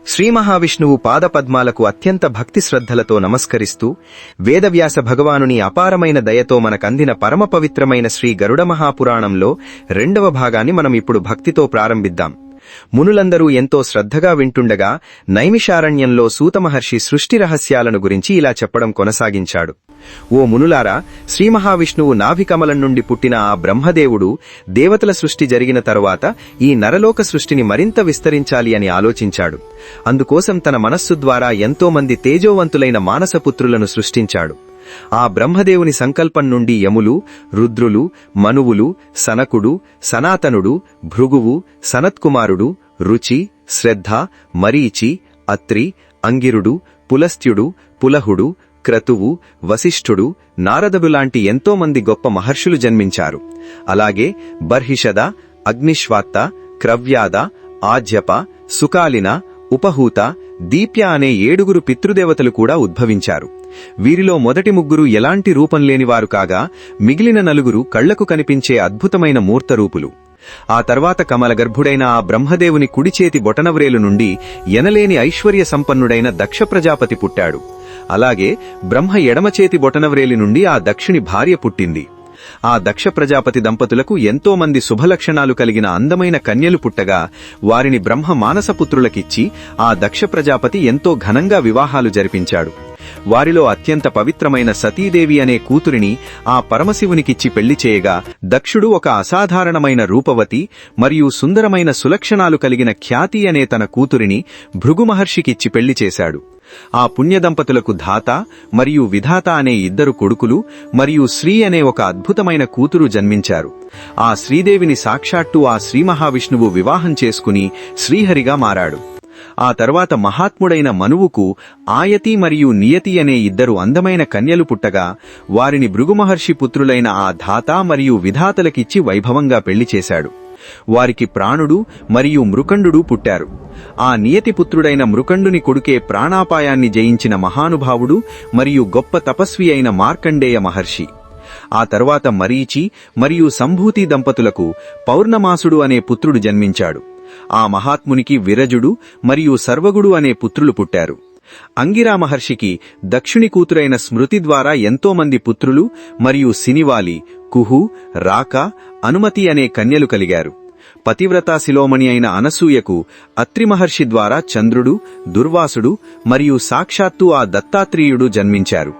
శ్రీ మహావిష్ణువు పాదపద్మాలకు అత్యంత భక్తి శ్రద్ధలతో నమస్కరిస్తూ వేదవ్యాస భగవానుని అపారమైన దయతో మనకందిన పరమ పవిత్రమైన శ్రీ గరుడ మహాపురాణంలో 2వ భాగాన్ని మనం ఇప్పుడు భక్తితో ప్రారంభిద్దాం. మునులందరూ ఎంతో శ్రద్ధగా వింటుండగా నైమిషారణ్యంలో సూతమహర్షి సృష్టి రహస్యాలను గురించి ఇలా చెప్పడం కొనసాగించాడు. ఓ మునులారా, శ్రీ మహావిష్ణువు నాభికమలం నుండి పుట్టిన ఆ బ్రహ్మదేవుడు దేవతల సృష్టి జరిగిన తరువాత ఈ నరలోక సృష్టిని మరింత విస్తరించాలి అని ఆలోచించాడు. అందుకోసం తన మనస్సు ద్వారా ఎంతో మంది తేజోవంతులైన మానసపుత్రులను సృష్టించాడు. ఆ బ్రహ్మదేవుని సంకల్పం నుండి యములు, రుద్రులు, మనువులు, సనకుడు, సనాతనుడు, భృగువు, సనత్కుమారుడు, రుచి, శ్రద్ధ, మరీచి, అత్రి, అంగిరుడు, పులస్త్యుడు, పులహుడు, క్రతువు, వశిష్ఠుడు, నారదులాంటి ఎంతోమంది గొప్ప మహర్షులు జన్మించారు. అలాగే బర్హిషద, అగ్నిశ్వాత్త, క్రవ్యాద, ఆజ్యప, సుకాలిన, ఉపహూత, దీప్య అనే 7 పితృదేవతలు కూడా ఉద్భవించారు. వీరిలో మొదటి 3 ఎలాంటి రూపం లేనివారు కాగా మిగిలిన 4 కళ్లకు కనిపించే అద్భుతమైన మూర్తరూపులు. ఆ తర్వాత కమలగర్భుడైన ఆ బ్రహ్మదేవుని కుడిచేతి బొటనవ్రేలు నుండి ఎనలేని ఐశ్వర్య సంపన్నుడైన దక్ష ప్రజాపతి పుట్టాడు. అలాగే బ్రహ్మ ఎడమచేతి బొటనవ్రేలి నుండి ఆ దక్షుని భార్య పుట్టింది. ఆ దక్ష ప్రజాపతి దంపతులకు ఎంతో మంది శుభలక్షణాలు కలిగిన అందమైన కన్యలు పుట్టగా వారిని బ్రహ్మ మానసపుత్రులకిచ్చి ఆ దక్ష ప్రజాపతి ఎంతో ఘనంగా వివాహాలు జరిపించాడు. వారిలో అత్యంత పవిత్రమైన సతీదేవి అనే కూతురిని ఆ పరమశివునికిచ్చి పెళ్లి చేయగా దక్షుడు ఒక అసాధారణమైన రూపవతి మరియు సుందరమైన సులక్షణాలు కలిగిన ఖ్యాతి అనే తన కూతురిని భృగు మహర్షికిచ్చి పెళ్లి చేశాడు. ఆ పుణ్యదంపతులకు ధాత మరియు విధాత అనే 2 కొడుకులు మరియు శ్రీ అనే ఒక అద్భుతమైన కూతురు జన్మించారు. ఆ శ్రీదేవిని సాక్షాత్తు ఆ శ్రీ మహావిష్ణువు వివాహం చేసుకుని శ్రీహరిగా మారాడు. ఆ తర్వాత మహాత్ముడైన మనువుకు ఆయతి మరియు నియతి అనే 2 అందమైన కన్యలు పుట్టగా వారిని భృగు మహర్షి పుత్రులైన ఆ ధాత మరియు విధాతలకిచ్చి వైభవంగా పెళ్లి చేశాడు. వారికి ప్రాణుడు మరియు మృకండు పుట్టారు. ఆ నియతి పుత్రుడైన మృకండుని కొడుకే ప్రాణాపాయాన్ని జయించిన మహానుభావుడు మరియు గొప్ప తపస్వి అయిన మార్కండేయ మహర్షి. ఆ తర్వాత మరీచి మరియు సంభూతి దంపతులకు పౌర్ణమాసుడు అనే పుత్రుడు జన్మించాడు. ఆ మహాత్మునికి విరజుడు మరియు సర్వగుడు అనే పుత్రులు పుట్టారు. అంగిరా మహర్షికి దక్షుని కూతురైన స్మృతి ద్వారా ఎంతోమంది పుత్రులు మరియు సినివాలి, కుహు, రాక, అనుమతి అనే కన్యలు కలిగారు. పతివ్రతా శిలోమణి అయిన అనసూయకు అత్రి మహర్షి ద్వారా చంద్రుడు, దుర్వాసుడు మరియు సాక్షాత్తు ఆ దత్తాత్రేయుడు జన్మించారు.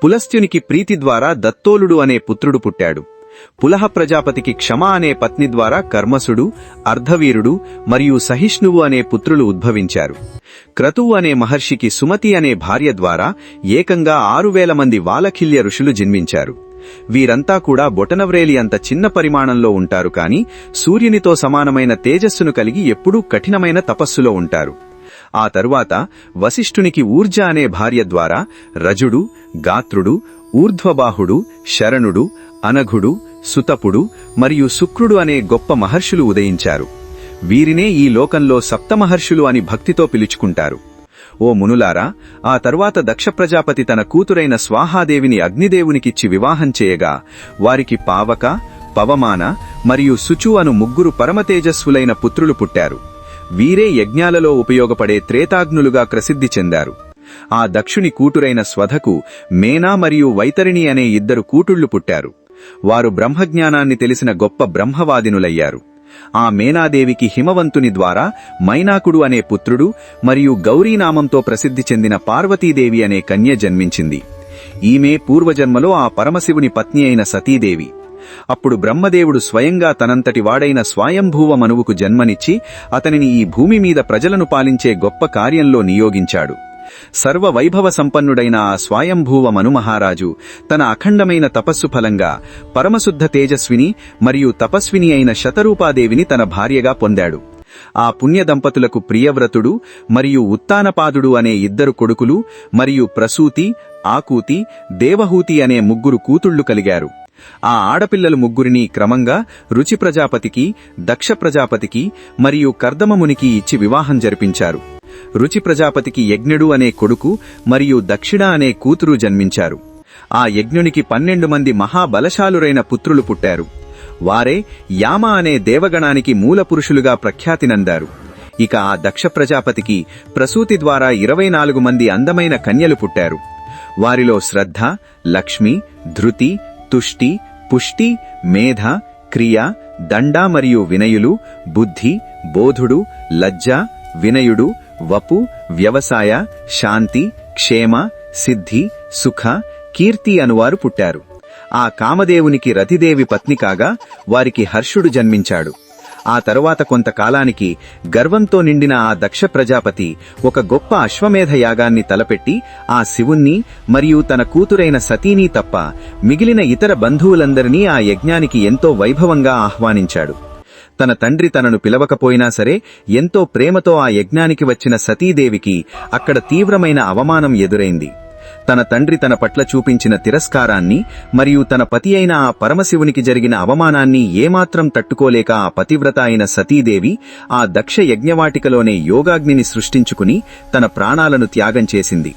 పులస్త్యునికి ప్రీతి ద్వారా దత్తోలుడు అనే పుత్రుడు పుట్టాడు. పులహ ప్రజాపతికి క్షమ అనే పత్ని ద్వారా కర్మసుడు, అర్ధవీరుడు మరియు సహిష్ణువు అనే పుత్రులు ఉద్భవించారు. క్రతువు అనే మహర్షికి సుమతి అనే భార్య ద్వారా ఏకంగా 6000 మంది వాలఖిల్య ఋషులు జన్మించారు. వీరంతా కూడా బొటనవ్రేలి అంత చిన్న పరిమాణంలో ఉంటారు, కాని సూర్యునితో సమానమైన తేజస్సును కలిగి ఎప్పుడూ కఠినమైన తపస్సులో ఉంటారు. ఆ తరువాత వశిష్ఠునికి ఊర్జ అనే భార్య ద్వారా రజుడు, గాత్రుడు, ఊర్ధ్వబాహుడు, శరణుడు, అనఘుడు, సుతపుడు మరియు శుక్రుడు అనే గొప్ప మహర్షులు ఉదయించారు. వీరినే ఈ లోకంలో సప్తమహర్షులు అని భక్తితో పిలుచుకుంటారు. ఓ మునులారా, ఆ తరువాత దక్ష ప్రజాపతి తన కూతురైన స్వాహాదేవిని అగ్నిదేవునికిచ్చి వివాహం చేయగా వారికి పావక, పవమాన మరియు శుచు అను 3 పరమతేజస్వులైన పుత్రులు పుట్టారు. వీరే యజ్ఞాలలో ఉపయోగపడే త్రేతాగ్నులుగా ప్రసిద్ధి చెందారు. ఆ దక్షుని కూతురైన స్వధకు మేనా మరియు వైతరిణి అనే 2 కూతుళ్లు పుట్టారు. వారు బ్రహ్మజ్ఞానాన్ని తెలిసిన గొప్ప బ్రహ్మవాదినులయ్యారు. ఆ మేనాదేవికి హిమవంతుని ద్వారా మైనాకుడు అనే పుత్రుడు మరియు గౌరీనామంతో ప్రసిద్ధి చెందిన పార్వతీదేవి అనే కన్య జన్మించింది. ఈమె పూర్వజన్మలో ఆ పరమశివుని పత్ని అయిన సతీదేవి. అప్పుడు బ్రహ్మదేవుడు స్వయంగా తనంతటి వాడైన స్వయంభూవ మనువుకు జన్మనిచ్చి అతనిని ఈ భూమి మీద ప్రజలను పాలించే గొప్ప కార్యంలో నియోగించాడు. సర్వ వైభవ సంపన్నుడైన ఆ స్వయంభూవ మనుమహారాజు తన అఖండమైన తపస్సు ఫలంగా పరమశుద్ధ తేజస్విని మరియు తపస్విని అయిన శతరూపాదేవిని తన భార్యగా పొందాడు. ఆ పుణ్య దంపతులకు ప్రియవ్రతుడు మరియు ఉత్తానపాదుడు అనే 2 కొడుకులు మరియు ప్రసూతి, ఆకూతి, దేవహూతి అనే 3 కూతుళ్లు కలిగారు. ఆ ఆడపిల్లలు 3 క్రమంగా రుచి ప్రజాపతికి, దక్ష ప్రజాపతికి మరియు కర్దమమునికి ఇచ్చి వివాహం జరిపించారు. రుచి ప్రజాపతికి యజ్ఞుడు అనే కొడుకు మరియు దక్షిణ అనే కూతురు జన్మించారు. ఆ యజ్ఞునికి 12 మంది మహాబలశాలురైన పుత్రులు పుట్టారు. వారే యామ అనే దేవగణానికి మూలపురుషులుగా ప్రఖ్యాతినందారు. ఇక ఆ దక్ష ప్రజాపతికి ప్రసూతి ద్వారా 24 మంది అందమైన కన్యలు పుట్టారు. వారిలో శ్రద్ధ, లక్ష్మి, ధృతి, తుష్టి, పుష్టి, మేధ, క్రియ, దండ మరియు వినయులు, బుద్ధి, బోధుడు, లజ్జ, వినయుడు, వపు, వ్యవసాయ, శాంతి, క్షేమ, సిద్ధి, సుఖ, కీర్తి అనువారు పుట్టారు. ఆ కామదేవునికి రతిదేవి పత్ని కాగా వారికి హర్షుడు జన్మించాడు. ఆ తరువాత కొంతకాలానికి గర్వంతో నిండిన ఆ దక్ష ప్రజాపతి ఒక గొప్ప అశ్వమేధ యాగాన్ని తలపెట్టి ఆ శివుణ్ణి మరియు తన కూతురైన సతీని తప్ప మిగిలిన ఇతర బంధువులందరినీ ఆ యజ్ఞానికి ఎంతో వైభవంగా ఆహ్వానించాడు. తన తండ్రి తనను పిలవకపోయినా సరే ఎంతో ప్రేమతో ఆ యజ్ఞానికి వచ్చిన సతీదేవికి అక్కడ తీవ్రమైన అవమానం ఎదురైంది. తన తండ్రి తన పట్ల చూపించిన తిరస్కారాన్ని మరియు తన పతి అయిన ఆ పరమశివునికి జరిగిన అవమానాన్ని ఏమాత్రం తట్టుకోలేక ఆ పతివ్రత అయిన సతీదేవి ఆ దక్ష యజ్ఞవాటికలోనే యోగాగ్నిని సృష్టించుకుని తన ప్రాణాలను త్యాగం చేసింది.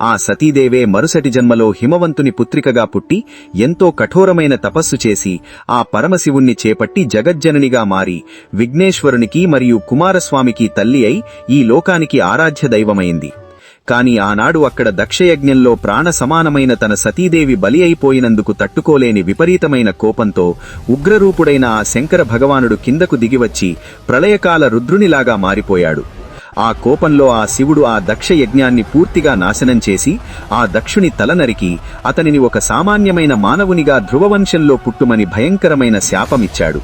ఆ సతీదేవే మరుసటి జన్మలో హిమవంతుని పుత్రికగా పుట్టి ఎంతో కఠోరమైన తపస్సు చేసి ఆ పరమశివుణ్ణి చేపట్టి జగజ్జననిగా మారి విఘ్నేశ్వరునికి మరియు కుమారస్వామికి తల్లి అయి ఈ లోకానికి ఆరాధ్య దైవమైంది. కాని ఆనాడు అక్కడ దక్షయజ్ఞంలో ప్రాణ సమానమైన తన సతీదేవి బలి అయిపోయినందుకు తట్టుకోలేని విపరీతమైన కోపంతో ఉగ్రరూపుడైన ఆ శంకర భగవానుడు కిందకు దిగివచ్చి ప్రళయకాల రుద్రునిలాగా మారిపోయాడు. ఆ కోపంలో ఆ శివుడు ఆ దక్ష యజ్ఞాన్ని పూర్తిగా నాశనం చేసి ఆ దక్షుని తల నరికి అతనిని ఒక సామాన్యమైన మానవునిగా ధ్రువవంశంలో పుట్టుమని భయంకరమైన శాపమిచ్చాడు.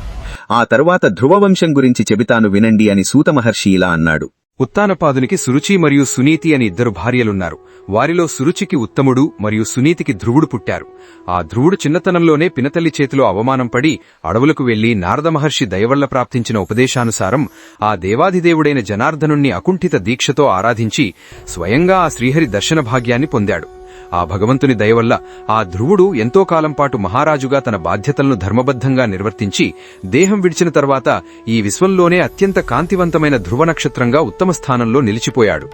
ఆ తరువాత ధ్రువవంశం గురించి చెబుతాను వినండి అని సూతమహర్షి ఇలా అన్నాడు. ఉత్తానపాదునికి సురుచి మరియు సునీతి అని 2 భార్యలున్నారు. వారిలో సురుచికి ఉత్తముడు మరియు సునీతికి ధ్రువుడు పుట్టారు. ఆ ధ్రువుడు చిన్నతనంలోనే పినతల్లి చేతిలో అవమానం పడి అడవులకు వెళ్లి నారద మహర్షి దయవల్ల ప్రాప్తించిన ఉపదేశానుసారం ఆ దేవాదిదేవుడైన జనార్దనుణ్ణి అకుంఠిత దీక్షతో ఆరాధించి స్వయంగా ఆ శ్రీహరి దర్శన భాగ్యాన్ని పొందాడు. ఆ భగవంతుని దయవల్ల ఆ ధ్రువుడు ఎంతో కాలం పాటు మహారాజుగా తన బాధ్యతలను ధర్మబద్ధంగా నిర్వర్తించి దేహం విడిచిన తర్వాత ఈ విశ్వంలోనే అత్యంత కాంతివంతమైన ధ్రువ నక్షత్రంగా ఉత్తమ స్థానంలో నిలిచిపోయాడు.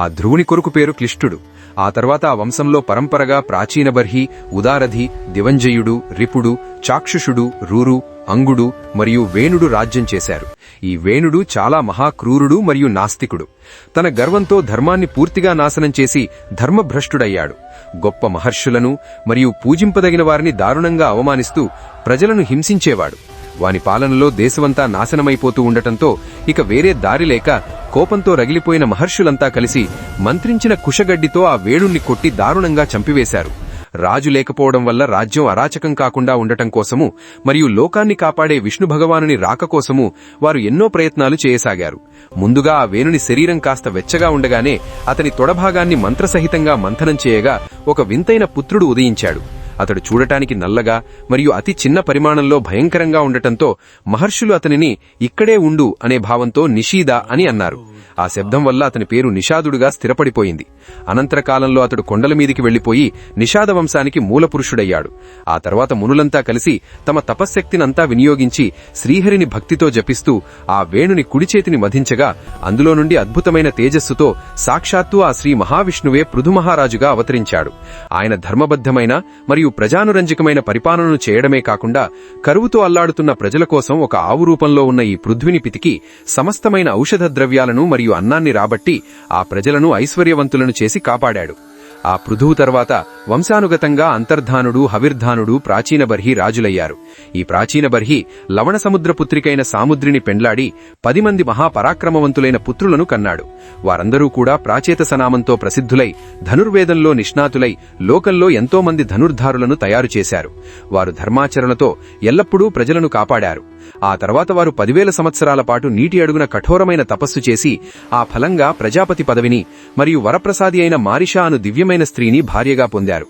ఆ ధ్రువుని కొడుకు పేరు క్లిష్టుడు. ఆ తర్వాత ఆ వంశంలో పరంపరగా ప్రాచీనబర్హి, ఉదారధి, దివంజయుడు, రిపుడు, చాక్షుషుడు, రూరు, అంగుడు మరియు వేణుడు రాజ్యం చేశారు. ఈ వేణుడు చాలా మహాక్రూరుడు మరియు నాస్తికుడు. తన గర్వంతో ధర్మాన్ని పూర్తిగా నాశనం చేసి ధర్మభ్రష్టుడయ్యాడు. గొప్ప మహర్షులను మరియు పూజింపదగిన వారిని దారుణంగా అవమానిస్తూ ప్రజలను హింసించేవాడు. వాని పాలనలో దేశమంతా నాశనమైపోతూ ఉండటంతో ఇక వేరే దారి లేక కోపంతో రగిలిపోయిన మహర్షులంతా కలిసి మంత్రించిన కుశగడ్డితో ఆ వేణుణ్ణి కొట్టి దారుణంగా చంపివేశారు. రాజు లేకపోవడం వల్ల రాజ్యం అరాచకం కాకుండా ఉండటం కోసము మరియు లోకాన్ని కాపాడే విష్ణు భగవానుని రాక కోసము వారు ఎన్నో ప్రయత్నాలు చేయసాగారు. ముందుగా ఆ వేణుని శరీరం కాస్త వెచ్చగా ఉండగానే అతని తొడభాగాన్ని మంత్రసహితంగా మంథనం చేయగా ఒక వింతైన పుత్రుడు ఉదయించాడు. అతడు చూడటానికి నల్లగా మరియు అతి చిన్న పరిమాణంలో భయంకరంగా ఉండటంతో మహర్షులు అతనిని ఇక్కడే ఉండు అనే భావంతో నిషీద అని అన్నారు. ఆ శబ్దం వల్ల అతని పేరు నిషాదుడుగా స్థిరపడిపోయింది. అనంతర కాలంలో అతడు కొండల మీదికి వెళ్లిపోయి నిషాద వంశానికి మూలపురుషుడయ్యాడు. ఆ తర్వాత మునులంతా కలిసి తమ తపశ్శక్తినంతా వినియోగించి శ్రీహరిని భక్తితో జపిస్తూ ఆ వేణుని కుడిచేతిని మధించగా అందులో నుండి అద్భుతమైన తేజస్సుతో సాక్షాత్తు ఆ శ్రీ మహావిష్ణువే పృథుమహారాజుగా అవతరించాడు. ఆయన ధర్మబద్ధమైన మరియు ప్రజానురంజకమైన పరిపాలనను చేయడమే కాకుండా కరువుతో అల్లాడుతున్న ప్రజల కోసం ఒక ఆవు రూపంలో ఉన్న ఈ పృథ్విని పితికి సమస్తమైన ఔషధ ద్రవ్యాలను మరియు అన్నాన్ని రాబట్టి ఆ ప్రజలను ఐశ్వర్యవంతులను చేసి కాపాడాడు. ఆ పృథువు తర్వాత వంశానుగతంగా అంతర్ధానుడు, హవిర్ధానుడు, ప్రాచీనబర్హి రాజులయ్యారు. ఈ ప్రాచీనబర్హి లవణ సముద్ర పుత్రికైన సాముద్రిని పెండ్లాడి 10 మంది మహాపరాక్రమవంతులైన పుత్రులను కన్నాడు. వారందరూ కూడా ప్రాచేత సనామంతో ప్రసిద్ధులై ధనుర్వేదంలో నిష్ణాతులై లోకంలో ఎంతో మంది ధనుర్ధారులను తయారు చేశారు. వారు ధర్మాచరణతో ఎల్లప్పుడూ ప్రజలను కాపాడారు. ఆ తర్వాత వారు 10,000 సంవత్సరాల పాటు నీటి అడుగున కఠోరమైన తపస్సు చేసి ఆ ఫలంగా ప్రజాపతి పదవిని మరియు వరప్రసాది అయిన మారిషా అను దివ్యమైన స్త్రీని భార్యగా పొందారు.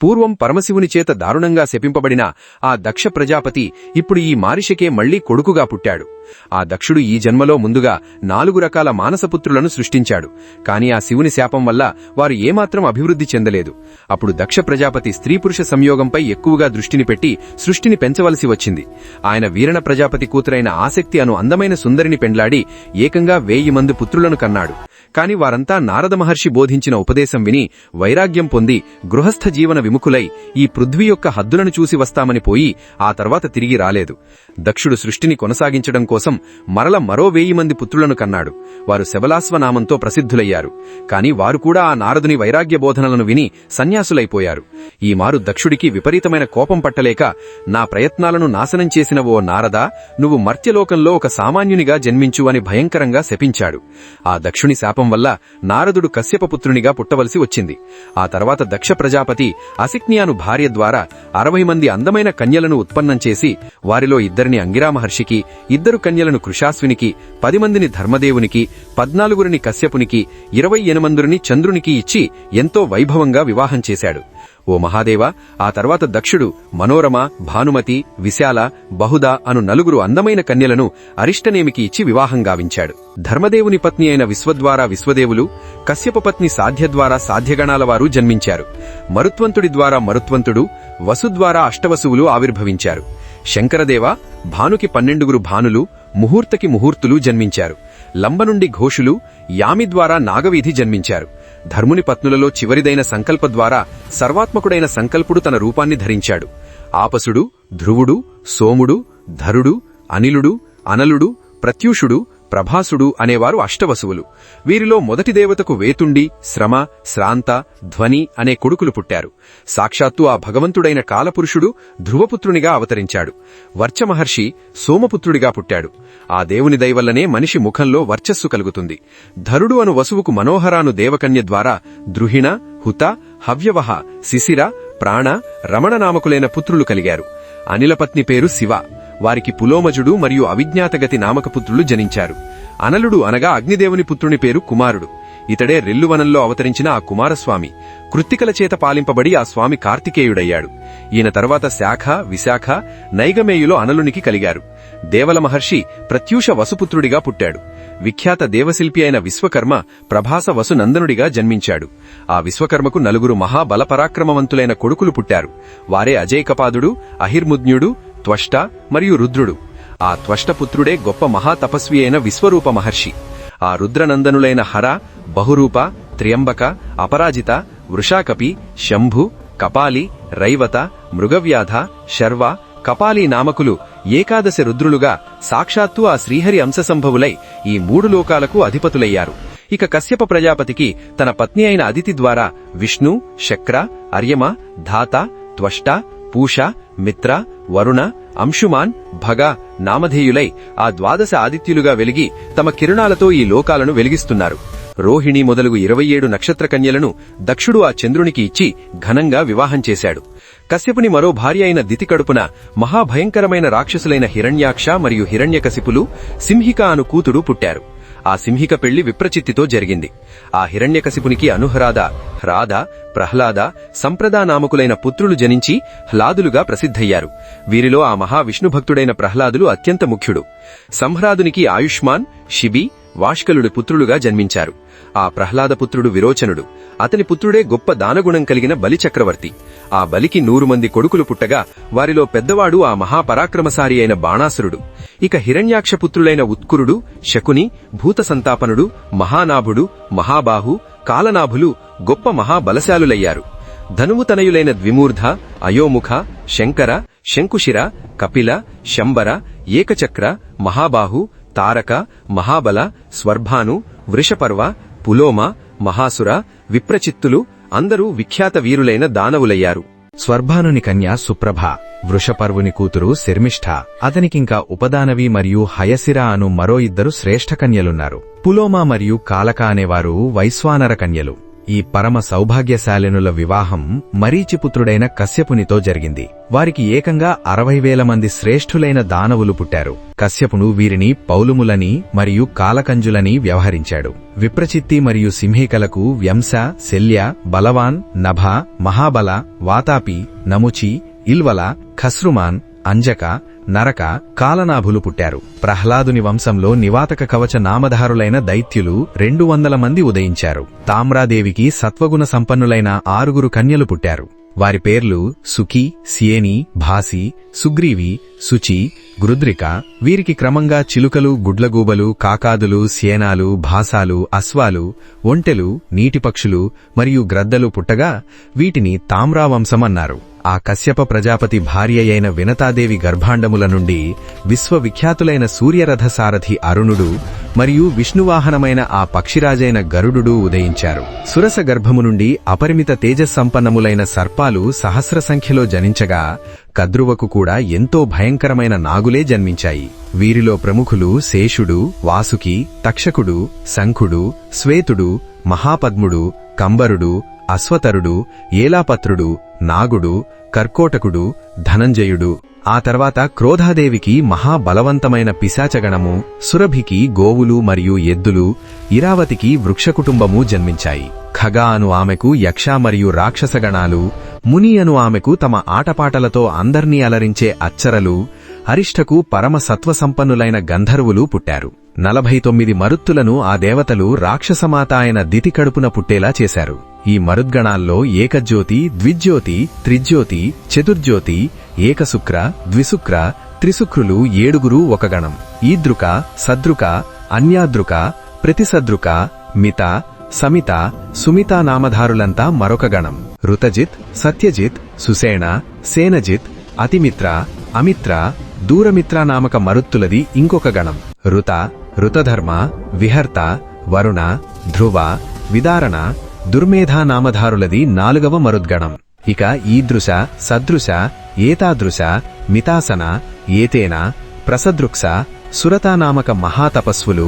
పూర్వం పరమశివుని చేత దారుణంగా శపింపబడిన ఆ దక్ష ప్రజాపతి ఇప్పుడు ఈ మారిషకే మళ్లీ కొడుకుగా పుట్టాడు. ఆ దక్షుడు ఈ జన్మలో ముందుగా 4 రకాల మానసపుత్రులను సృష్టించాడు. కాని ఆ శివుని శాపం వల్ల వారు ఏమాత్రం అభివృద్ధి చెందలేదు. అప్పుడు దక్ష ప్రజాపతి స్త్రీ పురుష సంయోగంపై ఎక్కువగా దృష్టిని పెట్టి సృష్టిని పెంచవలసి వచ్చింది. ఆయన వీరణ ప్రజాపతి కూతురైన ఆసక్తి అను అందమైన సుందరిని పెండ్లాడి ఏకంగా 1000 మంది పుత్రులను కన్నాడు. కాని వారంతా నారద మహర్షి బోధించిన ఉపదేశం విని వైరాగ్యం పొంది గృహస్థ జీవన విముఖులై ఈ పృథ్వీ యొక్క హద్దులను చూసి వస్తామని పోయి ఆ తర్వాత తిరిగి రాలేదు. దక్షుడు సృష్టిని కొనసాగించడం కోసం కోసం మరో 1000 మంది పుత్రులను కన్నాడు. వారు శబలాస్వనామంతో ప్రసిద్ధులయ్యారు. కాని వారు కూడా ఆ నారదుని వైరాగ్య బోధనలను విని సన్యాసులైపోయారు. ఈ మారు దక్షుడికి విపరీతమైన కోపం పట్టలేక, నా ప్రయత్నాలను నాశనం చేసిన ఓ నారదా, నువ్వు మర్త్యలోకంలో ఒక సామాన్యునిగా జన్మించు అని భయంకరంగా శపించాడు. ఆ దక్షుని శాపం వల్ల నారదుడు కశ్యపపుత్రునిగా పుట్టవలసి వచ్చింది. ఆ తర్వాత దక్ష ప్రజాపతి అసిక్నియాను భార్య ద్వారా 60 మంది అందమైన కన్యలను ఉత్పన్నం చేసి, వారిలో 2 అంగిరా మహర్షికి, 2 కన్యలను కృషాస్వినికి, 10 మందిని ధర్మదేవునికి, 14 కశ్యపునికి, 28 చంద్రునికి ఇచ్చి ఎంతో వైభవంగా వివాహం చేశాడు. ఓ మహాదేవ, ఆ తర్వాత దక్షుడు మనోరమ, భానుమతి, విశాల, బహుద అను 4 అందమైన కన్యలను అరిష్టనేమికి ఇచ్చి వివాహం గావించాడు. ధర్మదేవుని పత్ని అయిన విశ్వద్వారా విశ్వదేవులు, కశ్యప పత్ని సాధ్య ద్వారా సాధ్యగణాల వారు జన్మించారు. మరుత్వంతుడి ద్వారా మరుత్వంతుడు, వసుద్వారా అష్టవసువులు ఆవిర్భవించారు. శంకరదేవ, భానుకి 12 భానులు, ముహూర్తకి ముహూర్తులు జన్మించారు. లంబ నుండి ఘోషులు, యామి ద్వారా నాగవీధి జన్మించారు. ధర్ముని పత్నులలో చివరిదైన సంకల్ప ద్వారా సర్వాత్మకుడైన సంకల్పుడు తన రూపాన్ని ధరించాడు. ఆపసుడు, ధ్రువుడు, సోముడు, ధరుడు, అనిలుడు, అనలుడు, ప్రత్యూషుడు, ప్రభాసుడు అనేవారు అష్టవసువులు. వీరిలో మొదటి దేవతకు వేతుండి, శ్రమ, శ్రాంత, ధ్వని అనే కొడుకులు పుట్టారు. సాక్షాత్తు ఆ భగవంతుడైన కాలపురుషుడు ధ్రువపుత్రునిగా అవతరించాడు. వర్చ మహర్షి సోమపుత్రుడిగా పుట్టాడు. ఆ దేవుని దయవల్లనే మనిషి ముఖంలో వర్చస్సు కలుగుతుంది. ధరుడు అను వసువుకు మనోహరాను దేవకన్య ద్వారా ద్రుహిణ, హుత, హవ్యవహ, శిశిర, ప్రాణ, రమణ నామకులైన పుత్రులు కలిగారు. అనిలపత్ని పేరు శివ. వారికి పులోమజుడు మరియు అవిజ్ఞాతగతి నామక పుత్రులు జనించారు. అనలుడు అనగా అగ్నిదేవుని పుత్రుని పేరు కుమారుడు. ఇతడే రెల్లువనంలో అవతరించిన ఆ కుమారస్వామి. కృత్తికల చేత పాలింపబడి ఆ స్వామి కార్తికేయుడయ్యాడు. ఈయన తర్వాత శాఖ, విశాఖ, నైగమేయులో అనలునికి కలిగారు. దేవల మహర్షి ప్రత్యూష వసుపుత్రుడిగా పుట్టాడు. విఖ్యాత దేవశిల్పి అయిన విశ్వకర్మ ప్రభాస వసునందనుడిగా జన్మించాడు. ఆ విశ్వకర్మకు 4 మహాబలపరాక్రమవంతులైన కొడుకులు పుట్టారు. వారే అజేయకపాదుడు, అహిర్ముజ్ఞుడు, త్వష్ట మరియు రుద్రుడు. ఆ త్వష్టపుత్రుడే గొప్ప మహాతపస్వి అయిన విశ్వరూప మహర్షి. ఆ రుద్రనందనులైన హర, బహురూప, త్ర్యంబక, అపరాజిత, వృషాకపి, శంభు, కపాలి, రైవత, మృగవ్యాధ, శర్వ, కపాలి నామకులు ఏకాదశ రుద్రులుగా సాక్షాత్తు ఆ శ్రీహరి అంశసంభవులై ఈ 3 లోకాలకు అధిపతులయ్యారు. ఇక కశ్యప ప్రజాపతికి తన పత్ని అయిన అదితి ద్వారా విష్ణు, శక్ర, అర్యమ, ధాత, త్వష్ట, పూష, మిత్ర, వరుణ, అంశుమాన్, భగ నామధేయులై ఆ 12 ఆదిత్యులుగా వెలిగి తమ కిరణాలతో ఈ లోకాలను వెలిగిస్తున్నారు. రోహిణి మొదలుగు 27 నక్షత్ర కన్యలను దక్షుడు ఆ చంద్రునికి ఇచ్చి ఘనంగా వివాహం చేశాడు. కశ్యపుని మరో భార్య అయిన దితి కడుపున మహాభయంకరమైన రాక్షసులైన హిరణ్యాక్ష మరియు హిరణ్యకశిపులు, సింహిక అను కూతుడు పుట్టారు. ఆ సింహిక పెళ్లి విప్రచిత్తితో జరిగింది. ఆ హిరణ్యకశిపునికి అనుహ్రాద, హ్రాద, ప్రహ్లాద, సంప్రదా నామకులైన పుత్రులు జనించి హ్లాదులుగా ప్రసిద్ధయ్యారు. వీరిలో ఆ మహావిష్ణుభక్తుడైన ప్రహ్లాదులు అత్యంత ముఖ్యుడు. సంహ్రాదునికి ఆయుష్మాన్, శిబి, వాష్కలుడు పుత్రులుగా జన్మించారు. ఆ ప్రహ్లాదపుత్రుడు విరోచనుడు. అతని పుత్రుడే గొప్ప దానగుణం కలిగిన బలిచక్రవర్తి. ఆ బలికి 100 మంది కొడుకులు పుట్టగా వారిలో పెద్దవాడు ఆ మహాపరాక్రమశారి అయిన బాణాసురుడు. ఇక హిరణ్యాక్షపుత్రులైన ఉత్కురుడు, శకుని, భూతసంతాపనుడు, మహానాభుడు, మహాబాహు, కాలనాభులు గొప్ప మహాబలశాలులయ్యారు. ధనువుతనయులైన ద్విమూర్ధ, అయోముఖ, శంకర, శంకుశిర, కపిల, శంబర, ఏకచక్ర, మహాబాహు, తారక, మహాబల, స్వర్భాను, వృషపర్వ, పులోమ, మహాసుర, విప్రచిత్తులు అందరూ విఖ్యాత వీరులైన దానవులయ్యారు. స్వర్భానుని కన్య సుప్రభ, వృషపర్వుని కూతురు శర్మిష్ఠ, అతనికింకా ఉపదానవి మరియు హయసిర అను మరో 2 శ్రేష్ఠ కన్యలున్నారు. పులోమ మరియు కాలక అనేవారు వైశ్వానర కన్యలు. ఈ పరమ సౌభాగ్యశాలినుల వివాహం మరీచిపుత్రుడైన కశ్యపునితో జరిగింది. వారికి ఏకంగా 60,000 మంది శ్రేష్ఠులైన దానవులు పుట్టారు. కశ్యపును వీరిని పౌలుములని మరియు కాలకంజులని వ్యవహరించాడు. విప్రచిత్తి మరియు సింహికలకు వ్యంస, శల్య, బలవాన్, నభ, మహాబల, వాతాపి, నముచి, ఇల్వల, ఖస్రుమాన్, అంజక, నరక, కాలనాభులు పుట్టారు. ప్రహ్లాదుని వంశంలో నివాతక కవచ నామధారులైన దైత్యులు 200 మంది ఉదయించారు. తామ్రాదేవికి సత్వగుణ సంపన్నులైన 6 కన్యలు పుట్టారు. వారి పేర్లు సుఖి, సియేని, భాసి, సుగ్రీవి, శుచి, గృద్రిక. వీరికి క్రమంగా చిలుకలు, గుడ్లగూబలు, కాకాదులు, సేనాలు, భాసాలు, అశ్వాలు, ఒంటెలు, నీటిపక్షులు మరియు గ్రద్దలు పుట్టగా వీటిని తామ్రావంశమన్నారు. ఆ కశ్యప ప్రజాపతి భార్య అయిన వినతాదేవి గర్భాండముల నుండి విశ్వవిఖ్యాతులైన సూర్యరథ సారథి అరుణుడు మరియు విష్ణువాహనమైన ఆ పక్షిరాజైన గరుడు ఉదయించారు. సురస గర్భము నుండి అపరిమిత తేజస్సంపన్నములైన సర్పాలు సహస్ర సంఖ్యలో జనించగా కద్రువకు కూడా ఎంతో భయంకరమైన నాగులే జన్మించాయి. వీరిలో ప్రముఖులు శేషుడు, వాసుకి, తక్షకుడు, శంఖుడు, శ్వేతుడు, మహాపద్ముడు, కంబరుడు, అశ్వతరుడు, ఏలాపత్రుడు, నాగుడు, కర్కోటకుడు, ధనంజయుడు. ఆ తర్వాత క్రోధాదేవికి మహాబలవంతమైన పిశాచగణము, సురభికి గోవులు మరియు ఎద్దులు, ఇరావతికి వృక్షకుటుంబము జన్మించాయి. ఖగ అను ఆమెకు యక్ష మరియు రాక్షసగణాలు, ముని అను ఆమెకు తమ ఆటపాటలతో అందర్నీ అలరించే అచ్చరలు, అరిష్టకు పరమ సత్వసంపన్నులైన గంధర్వులు పుట్టారు. 49 మరుత్తులను ఆ దేవతలు రాక్షసమాత అయిన దితి కడుపున పుట్టేలా చేశారు. ఈ మరుద్గణాల్లో ఏకజ్యోతి, ద్విజ్యోతి, త్రిజ్యోతి, చతుర్జ్యోతి, ఏకశుక్ర, ద్విశుక్ర, త్రిశుక్రులు 7 ఒక గణం. ఈదృక, సద్రుక, అన్యాదృక, ప్రతిసద్రుక, మిత, సమిత, సుమిత నామధారులంతా మరొక గణం. రుతజిత్, సత్యజిత్, సుసేణ, సేనజిత్, అతిమిత్ర, అమిత్ర, దూరమిత్ర నామక మరుత్తులది ఇంకొక గణం. రుత, రుతధర్మ, విహర్త, వరుణ, ధ్రువ, విదారణ, దుర్మేధ నామధారులది 4వ మరుద్గణం. ఇక ఈదృశ, సదృశ, ఏతాదృశ, మితాసన, ఏతేన, ప్రసదృక్స, సురతా నామక మహాతపస్సులు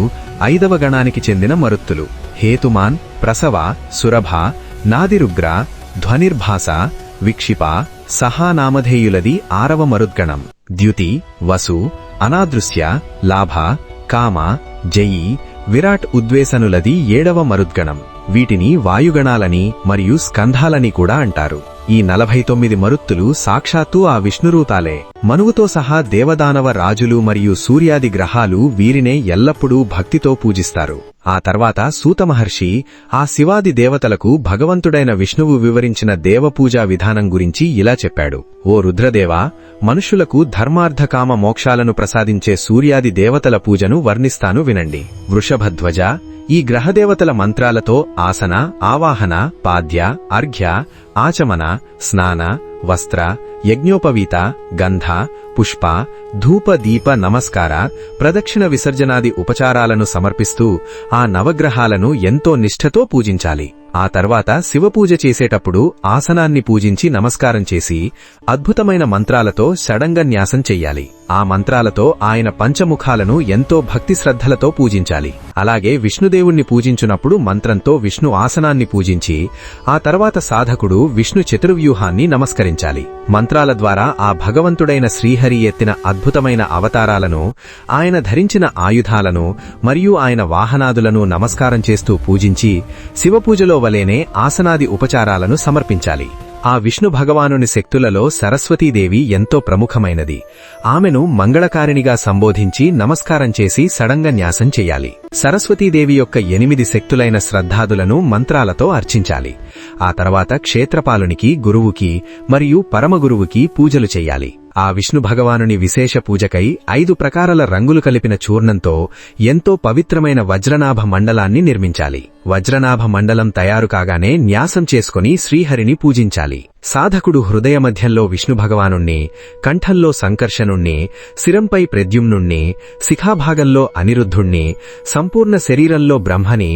5వ గణానికి చెందిన మరుత్తులు. హేతుమాన్, ప్రసవ, సురభ, నాదిరుగ్ర, ధ్వనిర్భాస, విక్షిప, సహానామధేయులది 6వ మరుద్గణం. ద్యుతి, వసు, అనాదృశ్య, లాభ, కామ, జయి, విరాట్ ఉద్వేసనులది 7వ మరుద్గణం. వీటిని వాయుగణాలని మరియు స్కంధాలని కూడా అంటారు. ఈ 49 మరుత్తులు సాక్షాత్తు ఆ విష్ణురూతాలే. మనువుతో సహా దేవదానవ రాజులు మరియు సూర్యాది గ్రహాలు వీరినే ఎల్లప్పుడూ భక్తితో పూజిస్తారు. ఆ తర్వాత సూతమహర్షి ఆ శివాది దేవతలకు భగవంతుడైన విష్ణువు వివరించిన దేవపూజా విధానం గురించి ఇలా చెప్పాడు. ఓ రుద్రదేవా, మనుషులకు ధర్మార్థకామ మోక్షాలను ప్రసాదించే సూర్యాది దేవతల పూజను వర్ణిస్తాను వినండి. వృషభధ్వజ, ఈ గ్రహదేవతల మంత్రాలతో ఆసన, ఆవాహన, పాద్య, అర్ఘ్య, ఆచమన, స్నాన, వస్త్ర, యజ్ఞోపవీత, గంధ, పుష్ప, ధూప, దీప, నమస్కార, ప్రదక్షిణ విసర్జనాది ఉపచారాలను సమర్పిస్తూ ఆ నవగ్రహాలను ఎంతో నిష్ఠతో పూజించాలి. ఆ తర్వాత శివపూజ చేసేటప్పుడు ఆసనాన్ని పూజించి నమస్కారం చేసి అద్భుతమైన మంత్రాలతో షడంగన్యాసం చెయ్యాలి. ఆ మంత్రాలతో ఆయన పంచముఖాలను ఎంతో భక్తి శ్రద్ధలతో పూజించాలి. అలాగే విష్ణుదేవుణ్ణి పూజించున్నప్పుడు మంత్రంతో విష్ణు ఆసనాన్ని పూజించి ఆ తర్వాత సాధకుడు విష్ణు చతుర్వ్యూహాన్ని నమస్కరించాలి. మంత్రాల ద్వారా ఆ భగవంతుడైన శ్రీహరి ఎత్తిన అద్భుతమైన అవతారాలను, ఆయన ధరించిన ఆయుధాలను మరియు ఆయన వాహనాదులను నమస్కారం చేస్తూ పూజించి శివపూజలో వలేనే ఆసనాది ఉపచారాలను సమర్పించాలి. ఆ విష్ణు భగవానుని శక్తులలో సరస్వతీదేవి ఎంతో ప్రముఖమైనది. ఆమెను మంగళకారిణిగా సంబోధించి నమస్కారం చేసి షడంగన్యాసం చెయ్యాలి. సరస్వతీదేవి యొక్క 8 శక్తులైన శ్రద్ధాదులను మంత్రాలతో అర్చించాలి. ఆ తర్వాత క్షేత్రపాలునికి, గురువుకి మరియు పరమగురువుకి పూజలు చెయ్యాలి. ఆ విష్ణు భగవానుని విశేష పూజకై 5 ప్రకారాల రంగులు కలిపిన చూర్ణంతో ఎంతో పవిత్రమైన వజ్రనాభ మండలాన్ని నిర్మించాలి. వజ్రనాభ మండలం తయారు కాగానే న్యాసం చేసుకుని శ్రీహరిని పూజించాలి. సాధకుడు హృదయ మధ్యంలో విష్ణు భగవానుణ్ణి, కంఠంలో సంకర్షణుణ్ణి, శిరంపై ప్రద్యుమ్నుణ్ణి, శిఖాభాగంలో అనిరుద్ధుణ్ణి, సంపూర్ణ శరీరంలో బ్రహ్మని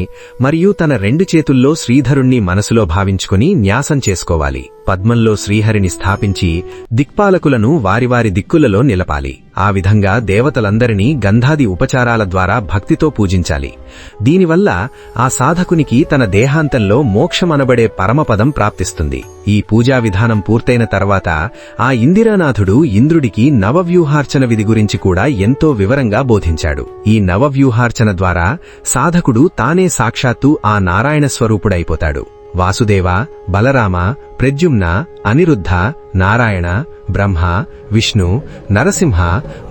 మరియు తన 2 చేతుల్లో శ్రీధరుణ్ణి మనసులో భావించుకుని న్యాసం చేసుకోవాలి. పద్మంలో శ్రీహరిని స్థాపించి దిక్పాలకులను వారి దిక్కులలో నిలపాలి. ఆ విధంగా దేవతలందరినీ గంధాది ఉపచారాల ద్వారా భక్తితో పూజించాలి. దీనివల్ల ఆ సాధకునికి తన దేహాంతంలో మోక్షమనబడే పరమపదం ప్రాప్తిస్తుంది. ఈ పూజా విధానం పూర్తయిన తర్వాత ఆ ఇందిరానాథుడు ఇంద్రుడికి నవవ్యూహార్చన విధి గురించి కూడా ఎంతో వివరంగా బోధించాడు. ఈ నవవ్యూహార్చన ద్వారా సాధకుడు తానే సాక్షాత్తు ఆ నారాయణ స్వరూపుడైపోతాడు. వాసుదేవ, బలరామ, ప్రద్యుమ్న, అనిరుద్ధ, నారాయణ, బ్రహ్మ, విష్ణు, నరసింహ,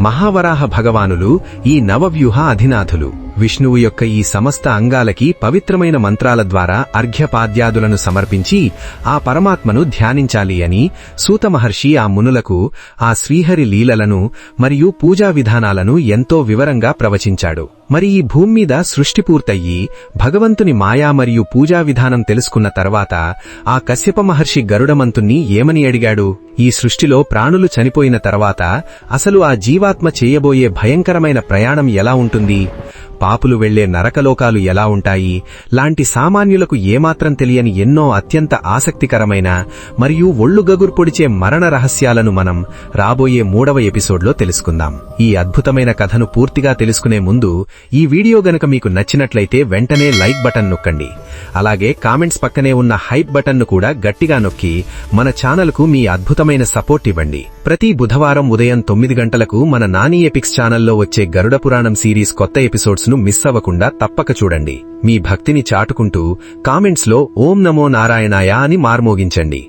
మహావరాహ భగవానులు ఈ నవవ్యూహ అధినాథులు. విష్ణువు యొక్క ఈ సమస్త అంగాలకి పవిత్రమైన మంత్రాల ద్వారా అర్ఘ్యపాద్యాదులను సమర్పించి ఆ పరమాత్మను ధ్యానించాలి అని సూత మహర్షి ఆ మునులకు ఆ శ్రీహరి లీలలను మరియు పూజా విధానాలను ఎంతో వివరంగా ప్రవచించాడు. మరి ఈ భూమి మీద సృష్టి పూర్తయ్యి భగవంతుని మాయా మరియు పూజా విధానం తెలుసుకున్న తర్వాత ఆ కశ్యప మహర్షి గరుడమంతుణ్ణి ఏమని అడిగాడు? ఈ సృష్టిలో ప్రాణులు చనిపోయిన తర్వాత అసలు ఆ జీవాత్మ చేయబోయే భయంకరమైన ప్రయాణం ఎలా ఉంటుంది? పాపులు వెళ్లే నరకలోకాలు ఎలా ఉంటాయి? లాంటి సామాన్యులకు ఏమాత్రం తెలియని ఎన్నో అత్యంత ఆసక్తికరమైన మరియు ఒళ్ళు గగురు పొడిచే మరణ రహస్యాలను మనం రాబోయే 3వ ఎపిసోడ్లో తెలుసుకుందాం. ఈ అద్భుతమైన కథను పూర్తిగా తెలుసుకునే ముందు ఈ వీడియో గనక మీకు నచ్చినట్లయితే వెంటనే లైక్ బటన్ నొక్కండి. అలాగే కామెంట్స్ పక్కనే ఉన్న హైప్ బటన్ను కూడా గట్టిగా నొక్కి మన ఛానల్కు మీ అద్భుతమైన సపోర్ట్ ఇవ్వండి. ప్రతి బుధవారం ఉదయం 9 గంటలకు మన నాని ఎపిక్స్ ఛానల్లో వచ్చే గరుడ పురాణం సిరీస్ కొత్త ఎపిసోడ్స్ ను మిస్ అవ్వకుండా తప్పక చూడండి. మీ భక్తిని చాటుకుంటూ కామెంట్స్లో ఓం నమో నారాయణాయ అని మార్మోగించండి.